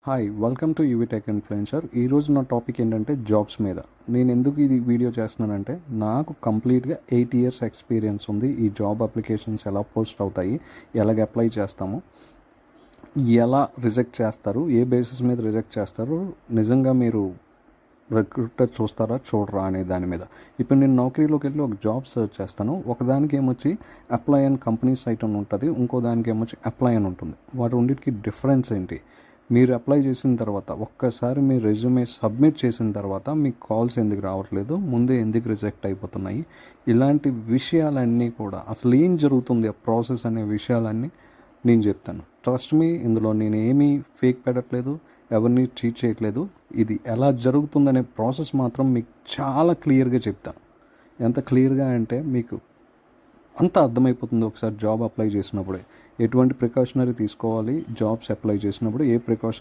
Hi welcome to UV tech influencer. ఈరోజు నా topic ఏంటంటే జాబ్స్ మీద. నేను ఎందుకు ఇది వీడియో చేస్తున్నానంటే నాకు కంప్లీట్గా 8 years ఎక్స్పీరియన్స్ ఉంది. ఈ జాబ్ అప్లికేషన్స్ ఎలా పోస్ట్ అవుతాయి, ఎలాగ అప్లై చేస్తాము, ఎలా రిజెక్ట్ చేస్తారు, ఏ బేసిస్ మీద రిజెక్ట్ చేస్తారు, నిజంగా మీరు రిక్రూటర్ చూస్తారా చూడరా అనే దాని మీద. ఇప్పుడు నేను నౌకరీలోకి వెళ్ళి ఒక జాబ్ సర్చ్ చేస్తాను. ఒకదానికి ఏమొచ్చి అప్లై అండ్ కంపెనీ సైట్ అని ఉంటుంది, ఇంకో దానికి ఏమొచ్చి అప్లై అని ఉంటుంది. వాటి రెండింటికి డిఫరెన్స్ ఏంటి? మీరు అప్లై చేసిన తర్వాత ఒక్కసారి మీ రెజ్యూమే సబ్మిట్ చేసిన తర్వాత మీకు కాల్స్ ఎందుకు రావట్లేదు, ముందే ఎందుకు రిజెక్ట్ అయిపోతున్నాయి, ఇలాంటి విషయాలన్నీ కూడా అసలు ఏం జరుగుతుంది ఆ ప్రాసెస్ అనే విషయాలన్నీ నేను చెప్తాను. ట్రస్ట్ మీ, ఇందులో నేను ఏమీ ఫేక్ పెట్టట్లేదు, ఎవరిని చీట్ చేయట్లేదు. ఇది ఎలా జరుగుతుందనే ప్రాసెస్ మాత్రం మీకు చాలా క్లియర్గా చెప్తాను. ఎంత క్లియర్గా అంటే మీకు అంతా అర్థమైపోతుంది ఒకసారి జాబ్ అప్లై చేసినప్పుడే. ఎటువంటి ప్రికాషనరీ తీసుకోవాలి, జాబ్స్ అప్లై చేసినప్పుడు ఏ ప్రికాషన్